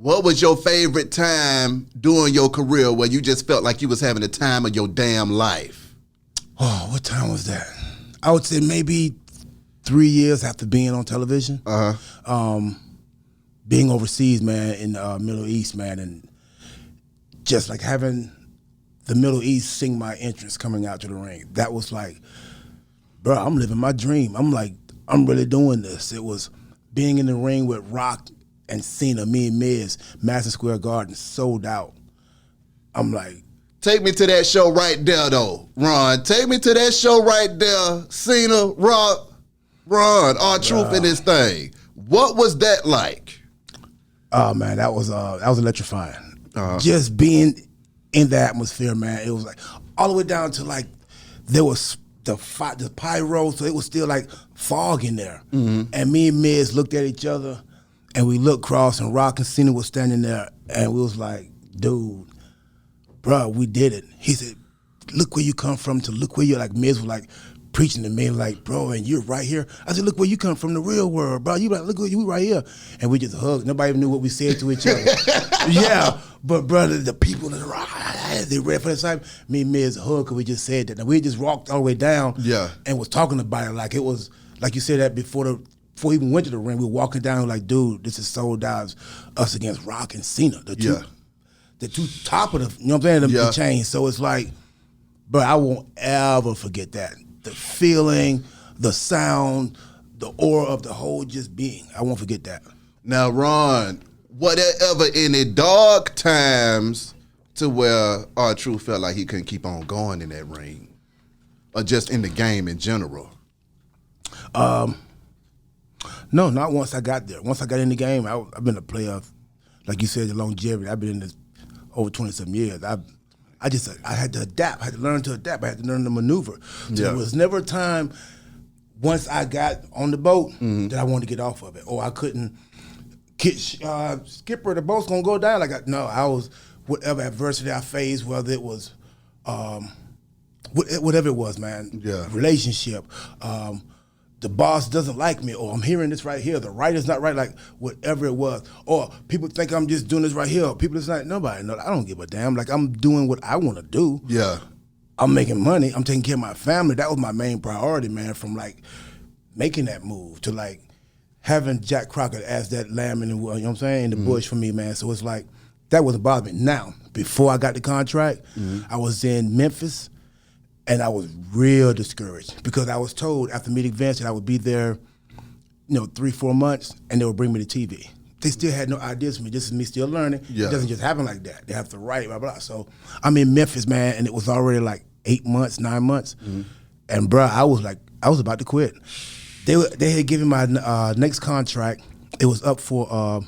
What was your favorite time during your career where you just felt like you was having the time of your damn life? Oh, what time was that? I would say maybe 3 years after being on television. Being overseas, man, in the Middle East, man, and just like having the Middle East sing my entrance coming out to the ring. That was like, bro, I'm living my dream. I'm like, I'm really doing this. It was being in the ring with Rock and Cena, me and Miz, Madison Square Garden, sold out. I'm like, take me to that show right there, though, Ron. Take me to that show right there. Cena, Rock, Ron, R-Truth in this thing. What was that like? Oh man, that was electrifying. Just being in the atmosphere, man. It was like all the way down to like there was the pyro, so it was still like fog in there. And me and Miz looked at each other, and we looked across, and Rock and Cena was standing there, and we was like, dude, bro, we did it. He said, look where you come from to look where you're like. Miz was like preaching to me like, bro, and you're right here. I said, look where you come from, the real world, bro. You like, look where you right here. And we just hugged. Nobody even knew what we said to each other. Yeah, but brother, the people that they ready for the side. Me and Miz hugged because we just said that. Now we just walked all the way down and was talking about it like it was, like you said that before we even went to the ring, we were walking down like, dude, this is sold out, us against Rock and Cena. The two top of the, you know what I'm saying, the chain. So it's like, but I won't ever forget that. The feeling, the sound, the aura of the whole just being. I won't forget that. Now, Ron, whatever any dark times to where R-Truth felt like he couldn't keep on going in that ring, or just in the game in general? No, not once I got there. Once I got in the game, I've been a player, like you said, the longevity. I've been in this over 20-some years. I had to adapt. I had to learn to adapt. I had to learn to maneuver. So there was never a time once I got on the boat that I wanted to get off of it, or I couldn't get skipper. The boat's gonna go down. I was whatever adversity I faced, whether it was whatever it was, man. Relationship. The boss doesn't like me, or I'm hearing this right here, the writer's not right, like whatever it was. Or people think I'm just doing this right here. People is like, nobody knows. I don't give a damn. Like, I'm doing what I want to do. Yeah. I'm making money. I'm taking care of my family. That was my main priority, man, from like making that move to like having Jack Crockett as that lamb in the, you know what I'm saying, in the bush for me, man. So it's like, that wasn't bothering me. Now, before I got the contract, I was in Memphis, and I was real discouraged because I was told after meeting Vince that I would be there, 3-4 months, and they would bring me to TV. They still had no ideas for me. This is me still learning. It doesn't just happen like that. They have to write, blah, blah. So I'm in Memphis, man, and it was already like 8 months, 9 months. And bro, I was about to quit. They had given my next contract. It was up for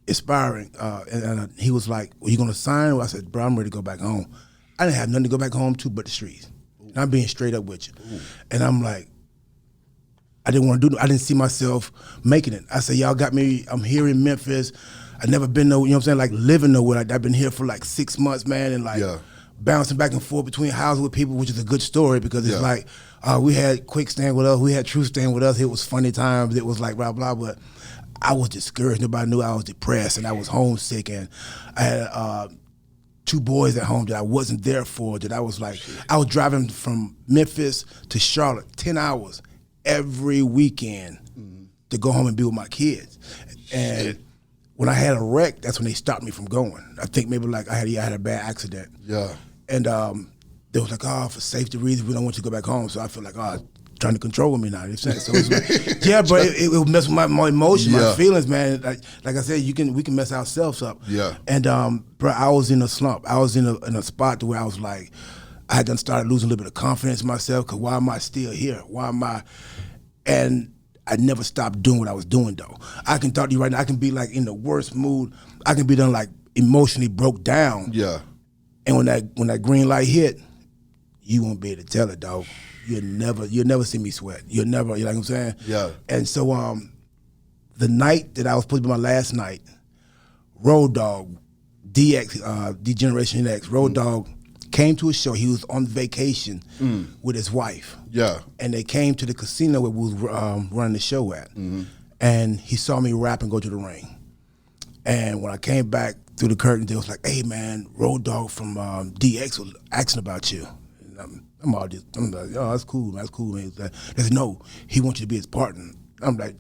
expiring, and he was like, "Are you gonna sign?" Well, I said, "Bro, I'm ready to go back home." I didn't have nothing to go back home to but the streets. And I'm being straight up with you. And I'm like, I didn't want to do it. I didn't see myself making it. I said, y'all got me, I'm here in Memphis. I've never been nowhere, you know what I'm saying, like living nowhere. I've been here for like 6 months, man, and like bouncing back and forth between houses with people, which is a good story because it's like, we had Quick staying with us, we had Truth staying with us. It was funny times. It was like blah, blah, but I was discouraged. Nobody knew I was depressed and I was homesick, and I had 2 boys at home that I wasn't there for, that I was like, I was driving from Memphis to Charlotte 10 hours every weekend to go home and be with my kids. And when I had a wreck, that's when they stopped me from going. I think maybe like I had a bad accident. And they was like, for safety reasons, we don't want you to go back home. So I feel like, trying to control me now. So it's like, but it mess with my emotions, my feelings, man. Like I said, we can mess ourselves up. And bro, I was in a slump. I was in a spot to where I was like, I had done started losing a little bit of confidence in myself. Cause why am I still here? Why am I? And I never stopped doing what I was doing though. I can talk to you right now. I can be like in the worst mood. I can be done like emotionally broke down. And when that green light hit, you won't be able to tell it, dog. You'll never see me sweat. You know what I'm saying? And so the night that I was supposed to be my last night, Road Dogg, DX, D-Generation X, Road Dogg came to a show. He was on vacation with his wife. And they came to the casino where we was running the show at. And he saw me rap and go to the ring. And when I came back through the curtain, they was like, "Hey man, Road Dogg from DX was asking about you." And I'm like, "Oh, that's cool, man. That's cool, man." They said, "No, he wants you to be his partner." I'm like,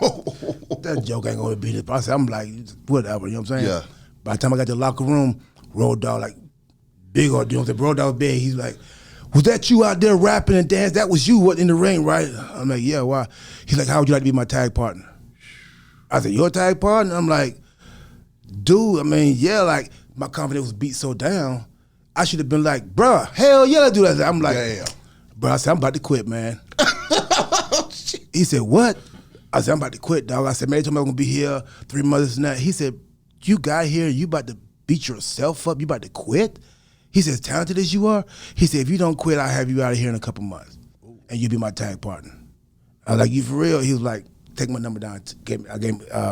"That joke ain't gonna be this." I'm like, "Whatever," you know what I'm saying? Yeah. By the time I got to the locker room, Road Dogg like big old, you know what I'm saying? Road Dogg big. He's like, "Was that you out there rapping and dancing? That was you, what, in the ring, right?" I'm like, "Yeah, why?" He's like, "How would you like to be my tag partner?" I said, "Your tag partner?" I'm like, "Dude, I mean, yeah, like my confidence was beat so down, I should have been like, bruh, hell yeah, let's do that." I'm like, Damn. "Bro," I said, "I'm about to quit, man." He said, "What?" I said, "I'm about to quit, dog." I said, "Man, they told me I was gonna be here 3 months and that." He said, "You got here, you about to beat yourself up, you about to quit?" He said, "As talented as you are," he said, "if you don't quit, I'll have you out of here in a couple months, and you'll be my tag partner." I was like, "You for real?" He was like, "Take my number down." I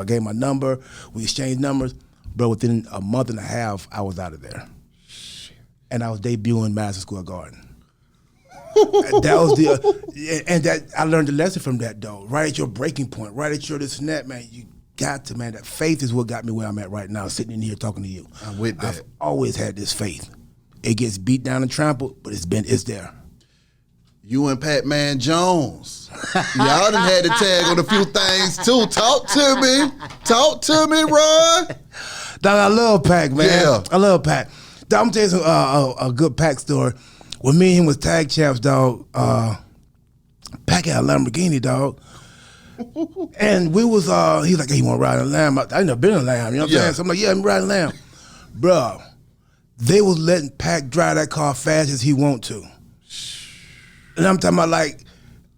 gave my number. We exchanged numbers. Bro, within a month and a half, I was out of there. Shit. And I was debuting Madison Square Garden. That was and that I learned the lesson from that, though. Right at your breaking point, right at your this and that, man, you got to, man, that faith is what got me where I'm at right now, sitting in here talking to you. I'm with that. I've always had this faith. It gets beat down and trampled, but it's there. You and Pac-Man Jones, y'all done had to tag on a few things too. Talk to me, Ron. Dog, I love Pac, man. Yeah. I love Pac. Dog, I'm telling you a good Pac story. When me and him was tag champs, dog, Pac had a Lamborghini, dog. And we was, he's like, "Hey, you want to ride a Lamb?" I never been in a Lamb, you know what I'm saying? So I'm like, "Yeah, I'm riding a Lamb." Bro, they was letting Pac drive that car fast as he want to. And I'm talking about, like,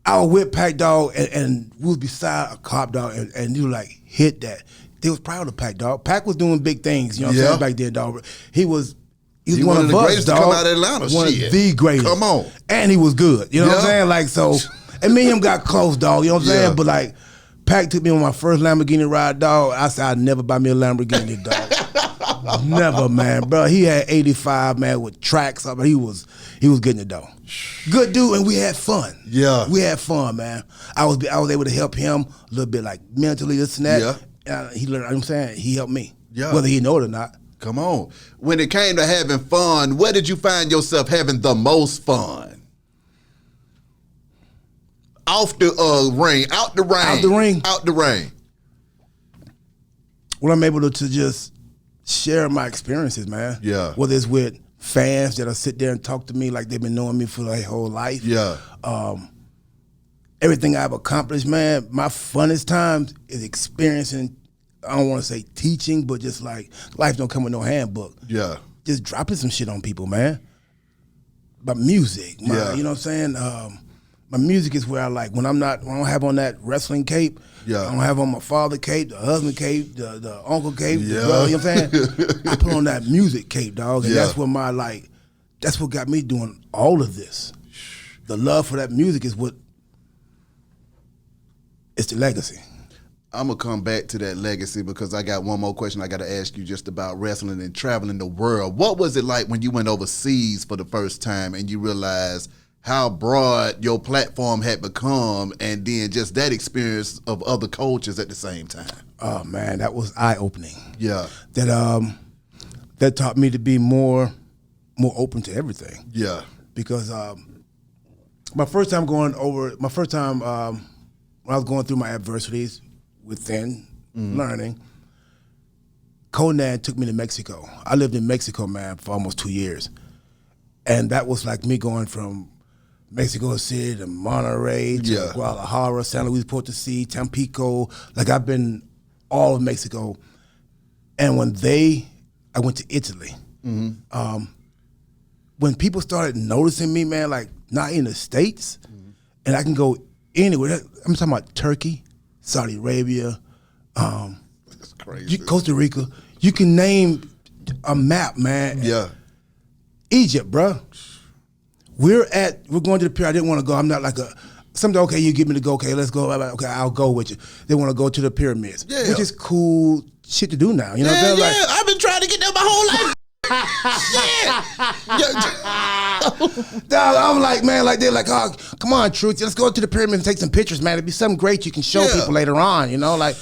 I was with Pac, dog, and we was beside a cop, dog, and you like hit that. They was proud of Pac, dog. Pac was doing big things, you know what I'm saying, back then, dog. He was one of the us, greatest dog. to come out of Atlanta. One Shit. of the greatest. Come on. And he was good, you know what I'm saying? Like, so, and me and him got close, dog, you know what I'm saying? But, like, Pac took me on my first Lamborghini ride, dog. I said, "I'd never buy me a Lamborghini, dog." Never, man. Bro, he had 85, man, with tracks up. He was getting it, though. Good dude, and we had fun. Yeah. We had fun, man. I was able to help him a little bit, like, mentally, this and that. Yeah. He learned, you know what I'm saying? He helped me. Yeah. Whether he know it or not. Come on. When it came to having fun, where did you find yourself having the most fun? Off the ring, out the ring. Out the ring. Out the ring. Well, I'm able to just share my experiences, man. Yeah. Whether it's with fans that'll sit there and talk to me like they've been knowing me for their whole life. Yeah. Everything I've accomplished, man, my funnest times is experiencing, I don't want to say teaching, but just like life don't come with no handbook. Yeah. Just dropping some shit on people, man. My music, you know what I'm saying? My music is where I like, when I don't have on that wrestling cape, I don't have on my father cape, the husband cape, the uncle cape, the brother, you know what I'm saying? I put on that music cape, dog, and that's what that's what got me doing all of this. The love for that music is it's the legacy. I'm going to come back to that legacy because I got one more question I got to ask you just about wrestling and traveling the world. What was it like when you went overseas for the first time and you realized how broad your platform had become, and then just that experience of other cultures at the same time? Oh man, that was eye-opening. Yeah. That taught me to be more open to everything. Yeah. Because my first time when I was going through my adversities within learning, Conan took me to Mexico. I lived in Mexico, man, for almost 2 years. And that was like me going from Mexico City to Monterrey to Guadalajara, San Luis Potosí, Tampico. Like, I've been all of Mexico. And when I went to Italy. When people started noticing me, man, like not in the States, and I can go anywhere. I'm talking about Turkey, Saudi Arabia, That's crazy. Costa Rica. You can name a map, man. Yeah. Egypt, bro. We're going to the pyramid. I didn't want to go. I'm not like okay, you give me the go. Okay, let's go. Okay, I'll go with you. They want to go to the pyramids, which is cool shit to do now. You know what I'm saying? I've been trying to get there my whole life. Shit. Dog, I'm like, man, like they're like, oh, come on, Truth, let's go to the pyramid and take some pictures, man. It'd be something great you can show people later on, you know? Like,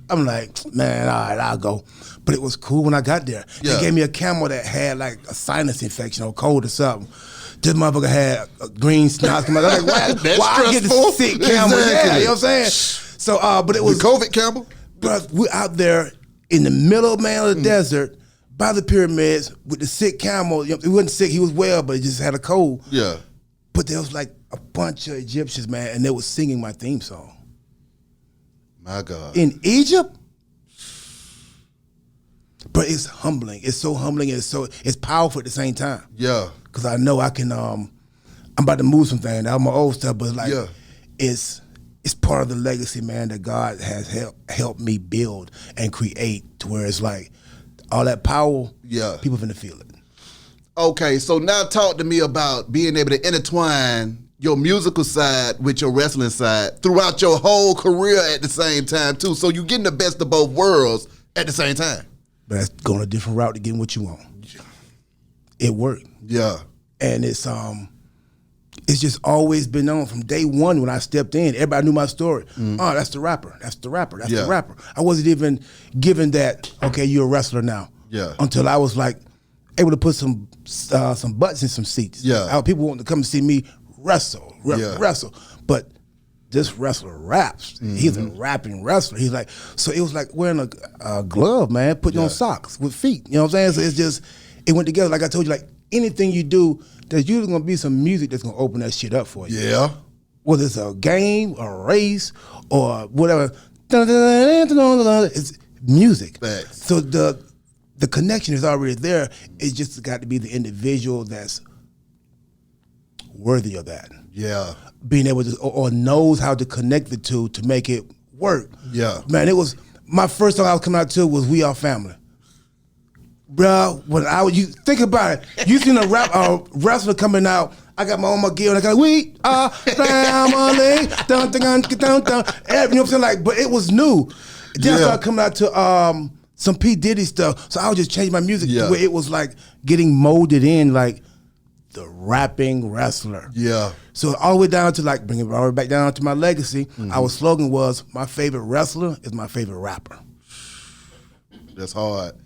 I'm like, man, all right, I'll go. But it was cool when I got there. Yeah. They gave me a camel that had like a sinus infection or cold or something. This motherfucker had a green snot. I'm like, why I get the sick camel? Exactly. Yeah, you know what I'm saying? So, but it was the COVID camel. But we're out there in the middle, man, of the desert by the pyramids with the sick camel. You know, he wasn't sick; he was well, but he just had a cold. Yeah. But there was like a bunch of Egyptians, man, and they were singing my theme song. My God. In Egypt. But it's humbling. It's so humbling. It's powerful at the same time. Yeah. Because I know I can. I'm about to move some things. All my old stuff, but like, it's part of the legacy, man, that God has helped me build and create to where it's like all that power. Yeah. People finna feel it. Okay, so now talk to me about being able to intertwine your musical side with your wrestling side throughout your whole career at the same time too. So you're getting the best of both worlds at the same time. But that's going a different route to getting what you want. It worked. Yeah. And it's just always been known from day one when I stepped in. Everybody knew my story. Oh, that's the rapper. That's the rapper. That's the rapper. I wasn't even given that, okay, you're a wrestler now. Yeah. Until I was like able to put some butts in some seats. Yeah. People wanted to come and see me wrestle. But this wrestler raps. He's a rapping wrestler. He's like, so it was like wearing a glove, man, putting on socks with feet. You know what I'm saying? So it's just, it went together. Like I told you, like anything you do, there's usually gonna be some music that's gonna open that shit up for you. Yeah. Whether it's a game, or a race, or whatever. It's music. Thanks. So the connection is already there. It's just got to be the individual that's worthy of that. Yeah. Being able to, or knows how to connect the two to make it work. Yeah. Man, it was, my first song I was coming out to was We Are Family. Bro, you think about it, you seen a wrestler coming out, I got my own gear and I got, we are family, dun, dun, dun, dun, dun. You know what I'm saying? Like, but it was new. Then I started coming out to some P. Diddy stuff, so I would just change my music to where it was like getting molded in, like the rapping wrestler. Yeah. So all the way down to like, bring it all the way back down to my legacy, our slogan was, my favorite wrestler is my favorite rapper. That's hard.